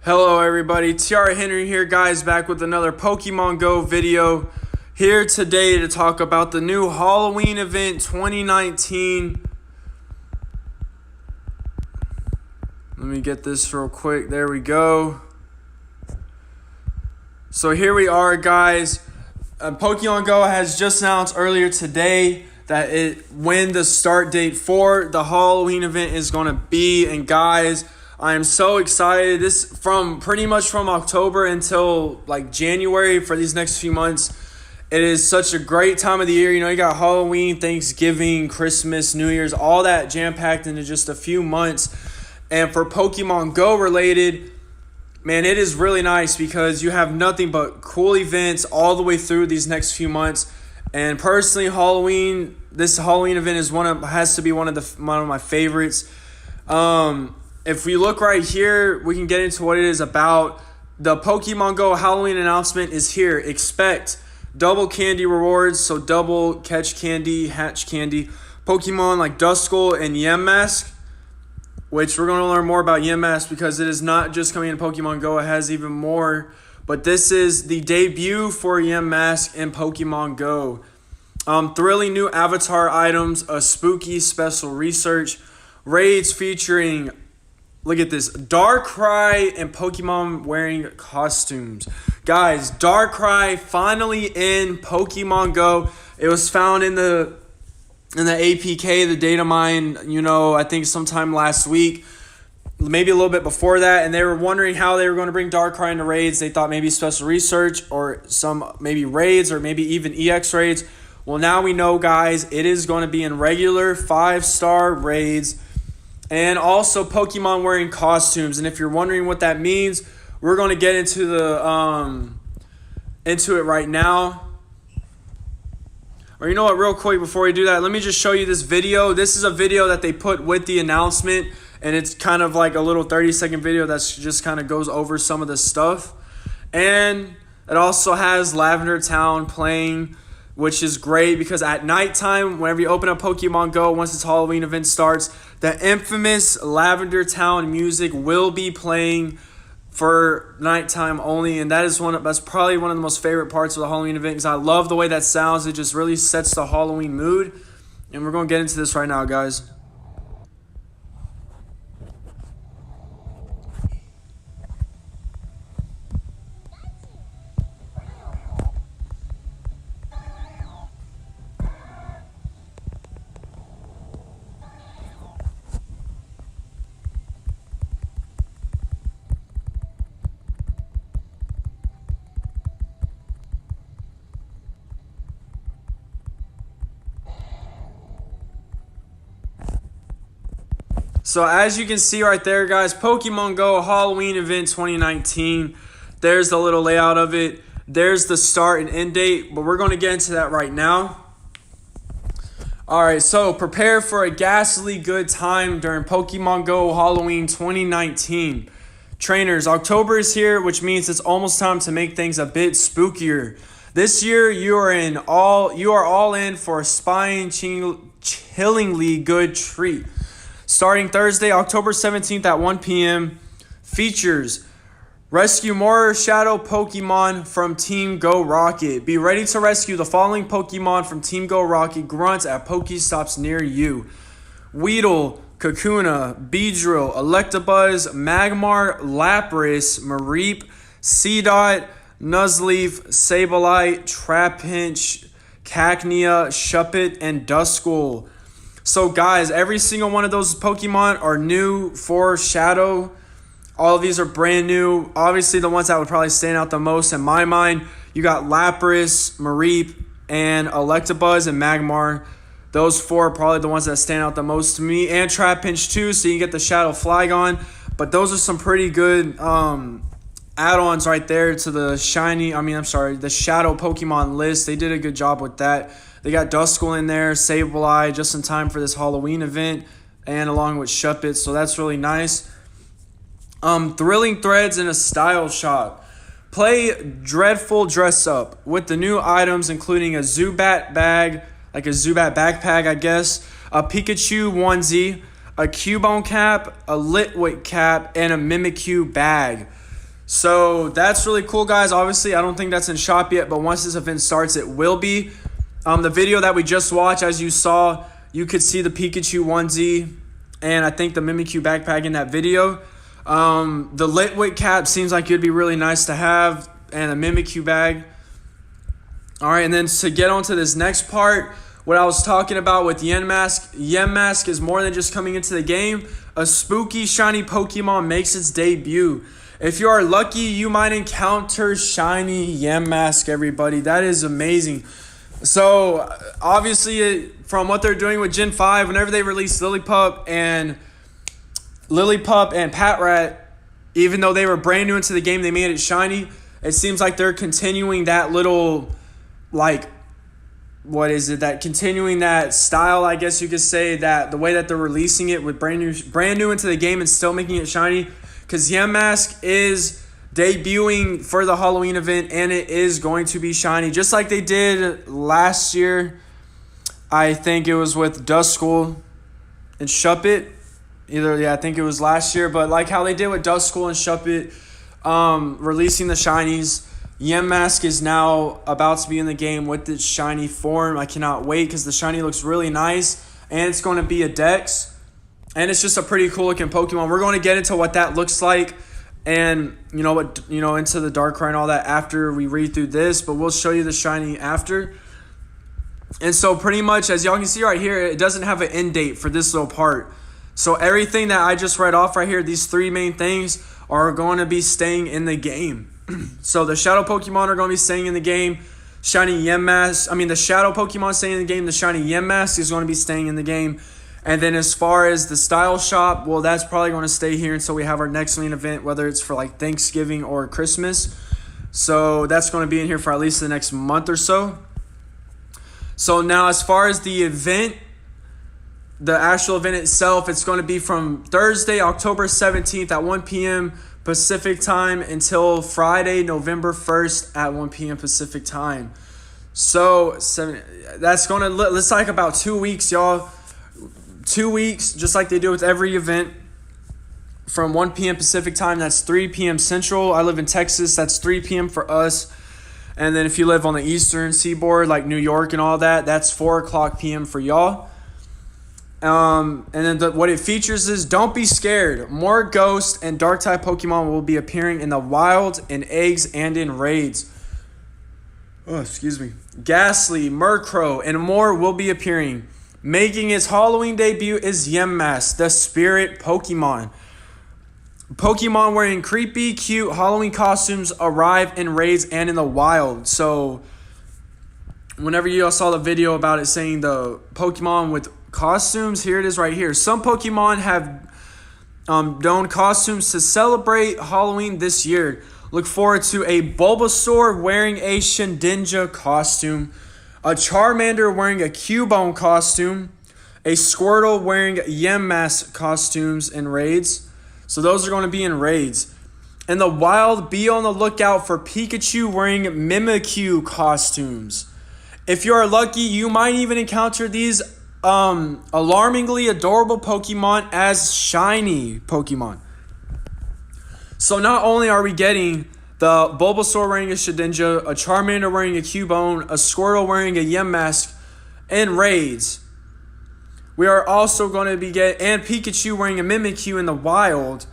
Hello everybody, TR Henry here guys, back with another Pokemon Go video. Here today to talk about the new Halloween event 2019. Let me get this real quick, there we go. So here we are guys. Pokemon Go has just announced earlier today that when the start date for the Halloween event is going to be, and guys, I am so excited. This pretty much from October until like January for these next few months. It is such a great time of the year. You know, you got Halloween, Thanksgiving, Christmas, New Year's, all that jam-packed into just a few months. And for Pokemon Go related, man, it is really nice because you have nothing but cool events all the way through these next few months. And personally, this Halloween event has to be one of my favorites. If we look right here, we can get into what it is about. The Pokemon Go Halloween announcement is here. Expect double candy rewards, so double catch candy, hatch candy. Pokemon like Duskull and Yamask, which we're going to learn more about Yamask because it is not just coming in Pokemon Go. It has even more. But this is the debut for Yamask in Pokemon Go. Thrilling new avatar items, a spooky special research, raids featuring, look at this, Darkri and Pokemon wearing costumes. Guys, Darkri finally in Pokemon Go. It was found in the APK, the data mine, I think sometime last week, maybe a little bit before that, and they were wondering how they were going to bring Darkrai into raids. They thought maybe special research or some maybe raids or maybe even EX raids. Well, now we know, guys, it is going to be in regular 5-star raids. And also Pokemon wearing costumes. And if you're wondering what that means, we're going to get into it right now. Or you know what, real quick before we do that, let me just show you this video. This is a video that they put with the announcement, and it's kind of like a little 30-second video that's just kind of goes over some of the stuff. And it also has Lavender Town playing, which is great because at nighttime, whenever you open up Pokemon Go, once this Halloween event starts, the infamous Lavender Town music will be playing for nighttime only, and that's probably one of the most favorite parts of the Halloween event because I love the way that sounds. It just really sets the Halloween mood, and we're going to get into this right now, guys. So as you can see right there, guys, Pokemon Go Halloween event 2019. There's the little layout of it. There's the start and end date, but we're going to get into that right now. All right, so prepare for a ghastly good time during Pokemon Go Halloween 2019. Trainers, October is here, which means it's almost time to make things a bit spookier. This year, you are all in for a spine-chillingly good treat. Starting Thursday, October 17th at 1 p.m. Features: rescue more shadow Pokemon from Team Go Rocket. Be ready to rescue the following Pokemon from Team Go Rocket Grunt at Pokestops near you: Weedle, Kakuna, Beedrill, Electabuzz, Magmar, Lapras, Mareep, Seedot, Nuzleaf, Sableye, Trapinch, Cacnea, Shuppet, and Duskull. So guys, every single one of those Pokemon are new for Shadow. All of these are brand new. Obviously, the ones that would probably stand out the most in my mind, you got Lapras, Mareep, and Electabuzz and Magmar. Those four are probably the ones that stand out the most to me. And Trapinch too, so you can get the Shadow Flygon. But those are some pretty good add-ons right there to the the Shadow Pokemon list. They did a good job with that. They got Duskull in there, Sableye, just in time for this Halloween event, and along with Shuppet, so that's really nice. Thrilling threads in a style shop. Play Dreadful Dress Up with the new items, including a Zubat bag, like a Zubat backpack, I guess, a Pikachu onesie, a Cubone cap, a Litwick cap, and a Mimikyu bag. So that's really cool, guys. Obviously, I don't think that's in shop yet, but once this event starts, it will be. The video that we just watched, as you saw, you could see the Pikachu onesie and I think the Mimikyu backpack in that video. The Litwick cap seems like it'd be really nice to have, and a Mimikyu bag. All right, and then to get on to this next part, what I was talking about with Yamask. Yamask is more than just coming into the game. A spooky, shiny Pokemon makes its debut. If you are lucky, you might encounter shiny Yamask, everybody. That is amazing. So, obviously, from what they're doing with Gen 5, whenever they release Lillipup and Patrat, even though they were brand new into the game, they made it shiny. It seems like they're continuing that little, continuing that style, I guess you could say, that the way that they're releasing it with brand new into the game and still making it shiny. Because Yamask is debuting for the Halloween event, and it is going to be shiny, just like they did last year. I think it was with Duskull and Shuppet. I think it was last year, but like how they did with Duskull and Shuppet, releasing the shinies. Yamask is now about to be in the game with its shiny form. I cannot wait because the shiny looks really nice, and it's going to be a Dex, and it's just a pretty cool looking Pokemon. We're going to get into what that looks like, and into the Darkri and all that after we read through this, but we'll show you the shiny after. And so pretty much, as y'all can see right here, it doesn't have an end date for this little part. So everything that I just read off right here, these three main things, are going to be staying in the game. So the Shadow Pokemon are going to be staying in the game. The Shadow Pokemon staying in the game. The shiny Yamask is going to be staying in the game. And then as far as the style shop, well, that's probably going to stay here until we have our next main event, whether it's for Thanksgiving or Christmas. So that's going to be in here for at least the next month or so. So now as far as the event, the actual event itself, it's going to be from Thursday, October 17th at 1 p.m. Pacific time until Friday, November 1st at 1 p.m. Pacific time. So that's going to looks like about 2 weeks, y'all. 2 weeks, just like they do with every event, from 1 p.m. Pacific time. That's 3 p.m. Central. I live in Texas. That's 3 p.m. for us. And then if you live on the eastern seaboard, like New York and all that, that's 4 o'clock p.m. for y'all. And then what it features is, don't be scared. More ghost and dark type Pokemon will be appearing in the wild, in eggs, and in raids. Ghastly, Murkrow, and more will be appearing. Making its Halloween debut is Yamask, the spirit Pokemon. Pokemon wearing creepy, cute Halloween costumes arrive in raids and in the wild. So, whenever you all saw the video about it saying the Pokemon with costumes, here it is right here. Some Pokemon have donned costumes to celebrate Halloween this year. Look forward to a Bulbasaur wearing a Shedinja costume, a Charmander wearing a Cubone costume, a Squirtle wearing Yamask costumes in raids. So those are going to be in raids. In the wild, be on the lookout for Pikachu wearing Mimikyu costumes. If you are lucky, you might even encounter these alarmingly adorable Pokemon as shiny Pokemon. So not only are we getting the Bulbasaur wearing a Shedinja, a Charmander wearing a Cubone, a Squirtle wearing a Yamask in raids, we are also going to be and Pikachu wearing a Mimikyu in the wild,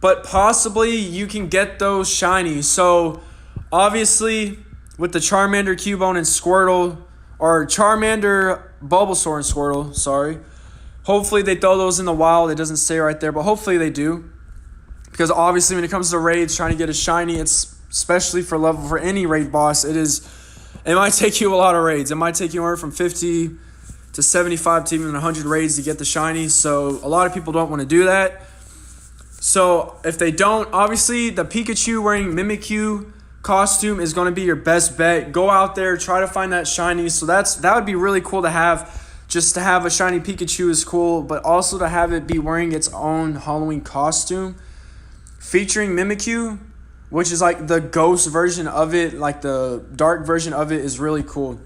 but possibly you can get those shiny. So obviously with the Charmander, Cubone, and Squirtle, or Charmander, Bulbasaur, and Squirtle, sorry. Hopefully they throw those in the wild. It doesn't say right there, but hopefully they do. Because obviously when it comes to raids, trying to get a shiny, it's especially for any raid boss, it might take you a lot of raids. It might take you anywhere from 50 to 75 to even 100 raids to get the shiny. So a lot of people don't want to do that. So if they don't, obviously the Pikachu wearing Mimikyu costume is going to be your best bet. Go out there, try to find that shiny. So that would be really cool to have. Just to have a shiny Pikachu is cool, but also to have it be wearing its own Halloween costume featuring Mimikyu, which is like the ghost version of it, like the dark version of it, is really cool.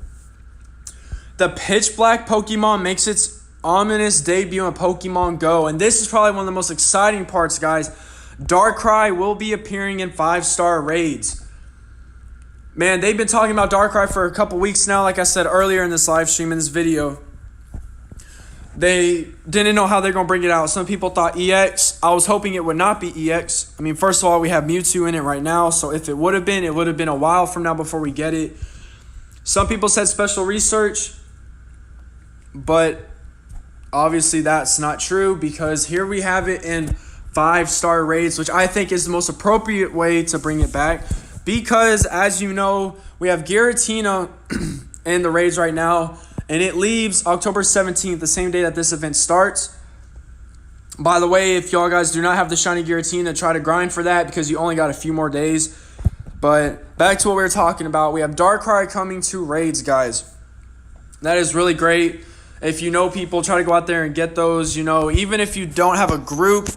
The Pitch Black Pokemon makes its ominous debut in Pokemon Go, and this is probably one of the most exciting parts, guys. Darkri will be appearing in 5-star raids. Man, they've been talking about Darkri for a couple weeks now. Like I said earlier in this live stream, in this video, they didn't know how they're going to bring it out. Some people thought EX. I was hoping it would not be EX. I mean, first of all, we have Mewtwo in it right now. So if it would have been a while from now before we get it. Some people said special research, but obviously that's not true, because here we have it in 5-star raids, which I think is the most appropriate way to bring it back. Because, as you know, we have Giratina in the raids right now, and it leaves October 17th, the same day that this event starts. By the way, if y'all guys do not have the shiny Giratina, try to grind for that, because you only got a few more days. But back to what we were talking about. We have Darkrai coming to raids, guys. That is really great. If you know people, try to go out there and get those. You know, even if you don't have a group,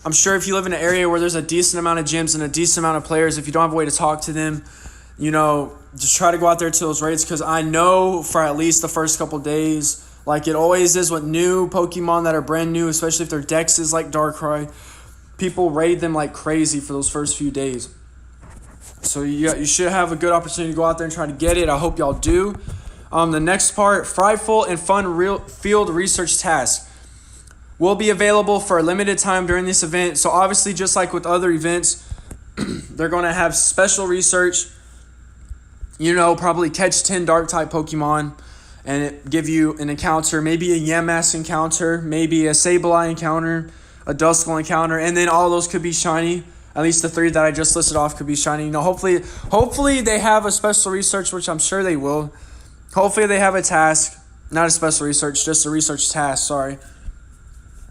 I'm sure if you live in an area where there's a decent amount of gyms and a decent amount of players, if you don't have a way to talk to them, you know, just try to go out there to those raids, because I know for at least the first couple days, like it always is with new Pokemon that are brand new, especially if their dex is like Darkrai, people raid them like crazy for those first few days. So you should have a good opportunity to go out there and try to get it. I hope y'all do. The next part, frightful and fun field research tasks will be available for a limited time during this event. So obviously, just like with other events, they're going to have special research. You know, probably catch 10 Dark-type Pokemon and it give you an encounter, maybe a Yamask encounter, maybe a Sableye encounter, a Duskull encounter, and then all those could be shiny. At least the 3 that I just listed off could be shiny. You know, hopefully they have a special research, which I'm sure they will. Hopefully they have a task, not a special research, just a research task, sorry.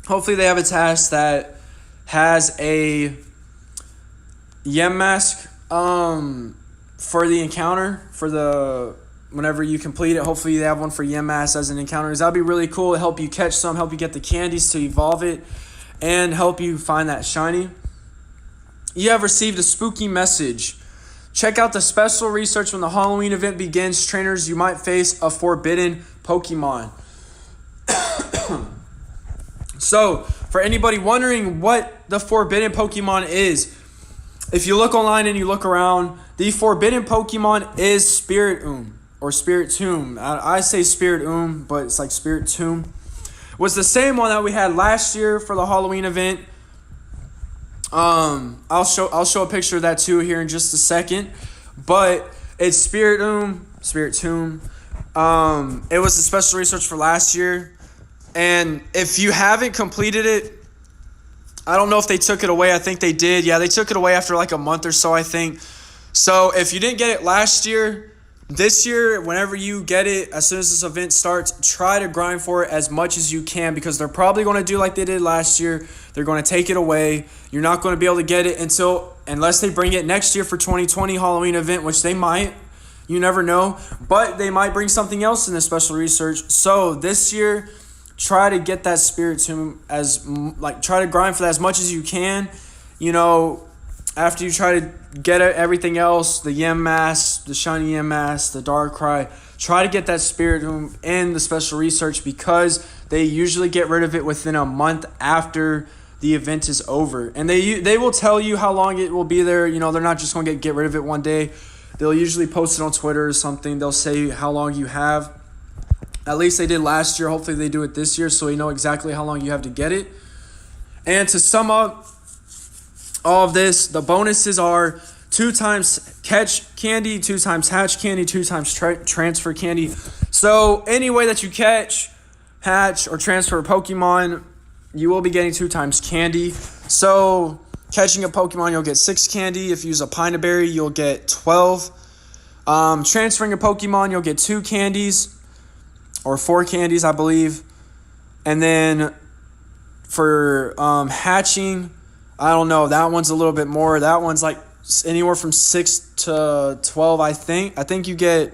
Hopefully they have a task that has a Yamask for the encounter, whenever you complete it. Hopefully they have one for Yamask as an encounter, because that'd be really cool to help you catch some, help you get the candies to evolve it, and help you find that shiny. You have received a spooky message. Check out the special research when the Halloween event begins. Trainers, you might face a forbidden Pokemon. So, for anybody wondering what the forbidden Pokemon is, if you look online and you look around, the forbidden Pokemon is Spiritomb or Spiritomb. I say Spiritomb, but it's like Spiritomb. Was the same one that we had last year for the Halloween event. I'll show a picture of that too here in just a second. But it's Spiritomb. It was a special research for last year. And if you haven't completed it, I don't know if they took it away. I think they did. Yeah, they took it away after like a month or so, I think. So if you didn't get it last year, this year, whenever you get it, as soon as this event starts, try to grind for it as much as you can, because they're probably going to do like they did last year. They're going to take it away. You're not going to be able to get it unless they bring it next year for 2020 Halloween event, which they might. You never know. But they might bring something else in the special research. So this year, try to get that Spiritomb try to grind for that as much as you can. You know, after you try to get everything else, the Yamask, the shiny Yamask, the Darkrai, try to get that Spiritomb in the special research, because they usually get rid of it within a month after the event is over. And they will tell you how long it will be there. You know, they're not just going to get rid of it one day. They'll usually post it on Twitter or something. They'll say how long you have. At least they did last year. Hopefully they do it this year, so we know exactly how long you have to get it. And to sum up all of this, the bonuses are 2 times catch candy, 2 times hatch candy, 2 times transfer candy. So any way that you catch, hatch, or transfer a Pokemon, you will be getting 2 times candy. So catching a Pokemon, you'll get 6 candy. If you use a Pineberry, you'll get 12. Transferring a Pokemon, you'll get 2 candies. Or 4 candies, I believe. And then for hatching, I don't know. That one's a little bit more. That one's like anywhere from 6 to 12, I think. I think you get...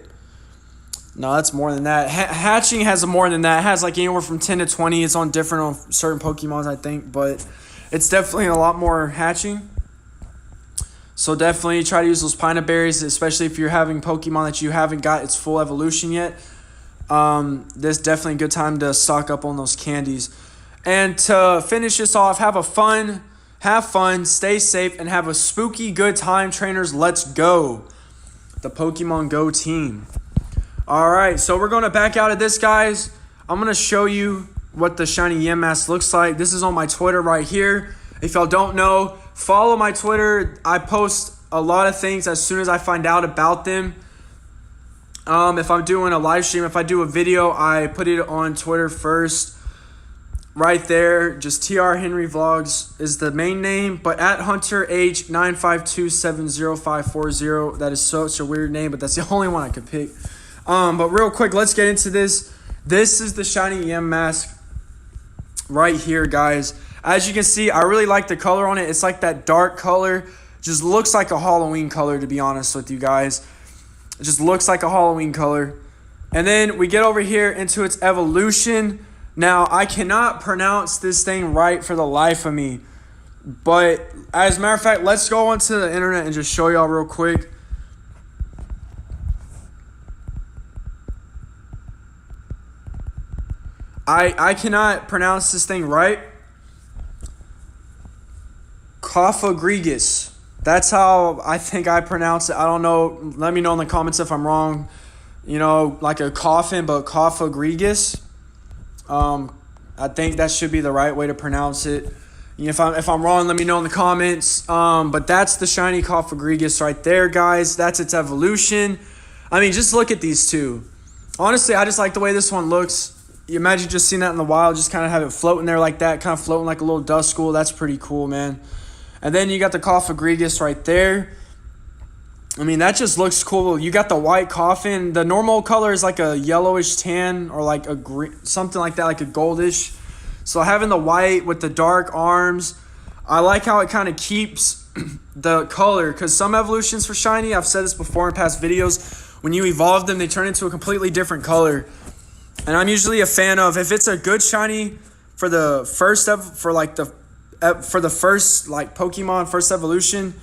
No, that's more than that. Hatching has more than that. It has like anywhere from 10 to 20. It's on different on certain Pokemons, I think. But it's definitely a lot more hatching. So definitely try to use those Pineberries, especially if you're having Pokemon that you haven't got its full evolution yet. This is definitely a good time to stock up on those candies. And to finish this off, have have fun, stay safe, and have a spooky good time, trainers. Let's go. The Pokemon Go team. All right, so we're going to back out of this, guys. I'm going to show you what the shiny Yamask looks like. This is on my Twitter right here. If y'all don't know, follow my Twitter. I post a lot of things as soon as I find out about them. If I'm doing a live stream, if I do a video, I put it on Twitter first. Right there, just TR Henry Vlogs is the main name, but at Hunter H952705540. That is such a weird name, but that's the only one I could pick. But real quick, let's get into this. This is the shiny Yamask right here, guys. As you can see, I really like the color on it. It's like that dark color. Just looks like a Halloween color, to be honest with you guys. It just looks like a Halloween color. And then we get over here into its evolution. Now, I cannot pronounce this thing right for the life of me. But as a matter of fact, let's go onto the internet and just show y'all real quick. I cannot pronounce this thing right. Cofagrigus. That's how I think I pronounce it. I don't know. Let me know in the comments if I'm wrong. You know, like a coffin, but Cofagrigus. I think that should be the right way to pronounce it. If I'm wrong, let me know in the comments. But that's the shiny Cofagrigus right there, guys. That's its evolution. I mean, just look at these two. Honestly, I just like the way this one looks. You imagine just seeing that in the wild, just kind of have it floating there like that, kind of floating like a little Duskull. That's pretty cool, man. And then you got the Cofagrigus right there. I mean, that just looks cool. You got the white coffin. The normal color is like a yellowish tan or like a green, something like that, like a goldish. So having the white with the dark arms, I like how it kind of keeps the color, because some evolutions for shiny, I've said this before in past videos, when you evolve them, they turn into a completely different color. And I'm usually a fan of, if it's a good shiny for the first Pokemon first evolution,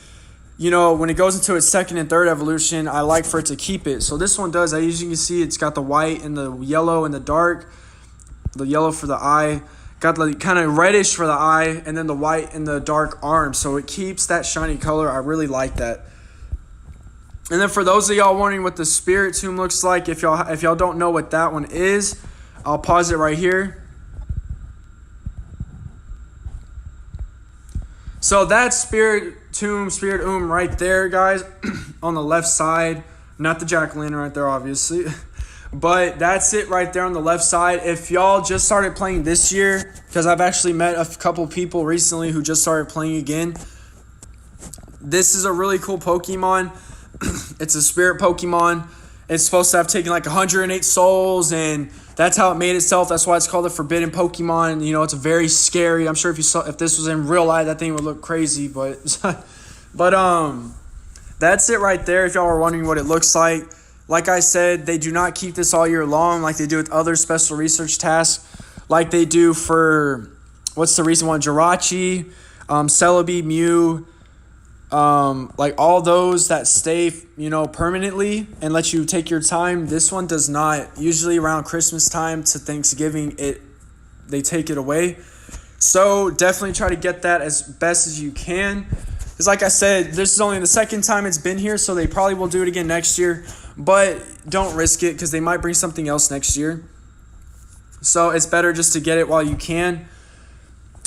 you know, when it goes into its second and third evolution, I like for it to keep it. So this one does. As you can see, it's got the white and the yellow and the dark. The yellow for the eye. Got the kind of reddish for the eye, and then the white and the dark arms. So it keeps that shiny color. I really like that. And then for those of y'all wondering what the Spiritomb looks like, if y'all don't know what that one is, I'll pause it right here. So that's Spiritomb right there, guys, on the left side. Not the jack-o'-lantern right there, obviously. But that's it right there on the left side. If y'all just started playing this year, because I've actually met a couple people recently who just started playing again, this is a really cool Pokemon. It's a spirit Pokemon. It's supposed to have taken like 108 souls, and that's how it made itself. That's why it's called the Forbidden Pokemon. You know, it's very scary. I'm sure if this was in real life, that thing would look crazy. But that's it right there. If y'all were wondering what it looks like I said, they do not keep this all year long like they do with other special research tasks, like they do for what's the recent one, Jirachi, Celebi, Mew. Like all those that stay, you know, permanently and let you take your time. This one does not. Usually around Christmas time to Thanksgiving, they take it away. So definitely try to get that as best as you can. Because like I said, this is only the second time it's been here, so they probably will do it again next year. But don't risk it, because they might bring something else next year. So it's better just to get it while you can.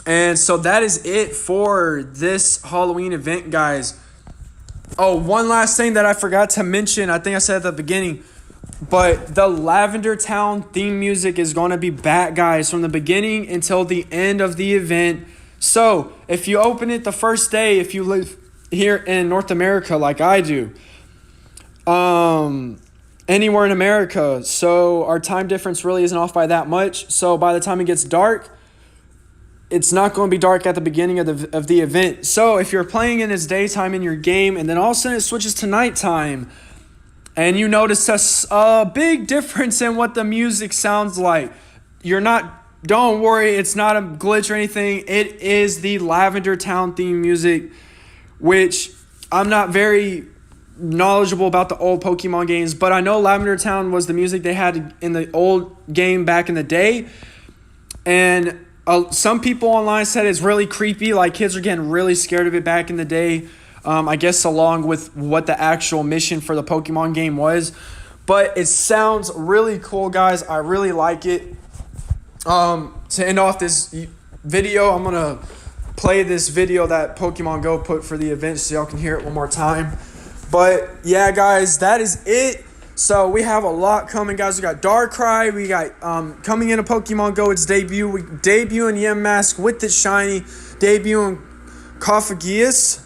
And so that is it for this Halloween event, guys. Oh, one last thing that I forgot to mention. I think I said at the beginning. But the Lavender Town theme music is going to be back, guys, from the beginning until the end of the event. So if you open it the first day, if you live here in North America like I do, anywhere in America, so our time difference really isn't off by that much. So by the time it gets dark, it's not going to be dark at the beginning of the event. So if you're playing in its daytime in your game, and then all of a sudden it switches to nighttime, and you notice a big difference in what the music sounds like, don't worry, it's not a glitch or anything. It is the Lavender Town theme music, which I'm not very knowledgeable about the old Pokemon games, but I know Lavender Town was the music they had in the old game back in the day. And Some people online said it's really creepy, like kids are getting really scared of it back in the day. I guess along with what the actual mission for the Pokemon game was. But it sounds really cool, guys. I really like it. To end off this video, I'm going to play this video that Pokemon Go put for the event so y'all can hear it one more time. But yeah, guys, that is it. So we have a lot coming, guys. We got Darkri. We got coming into Pokemon Go, its debut. We debuting Yamask with the shiny. Debuting Cofaggius.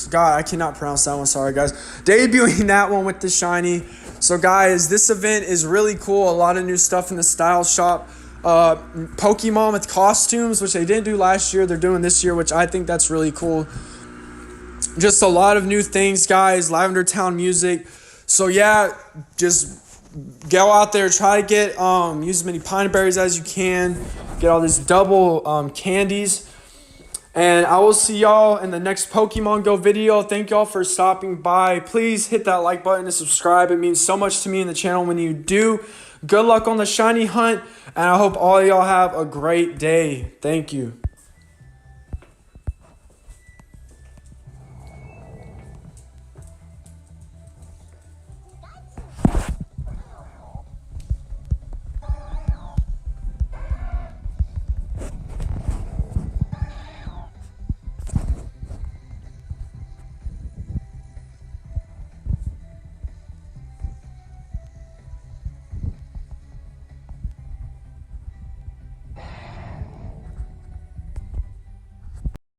God, I cannot pronounce that one. Sorry, guys. Debuting that one with the shiny. So, guys, this event is really cool. A lot of new stuff in the style shop. Pokemon with costumes, which they didn't do last year. They're doing this year, which I think that's really cool. Just a lot of new things, guys. Lavender Town music. So yeah, just go out there, try to get use as many pine berries as you can, get all these double candies, and I will see y'all in the next Pokemon Go video. Thank y'all for stopping by. Please hit that like button and subscribe. It means so much to me in the channel when you do. Good luck on the shiny hunt, and I hope all y'all have a great day. Thank you.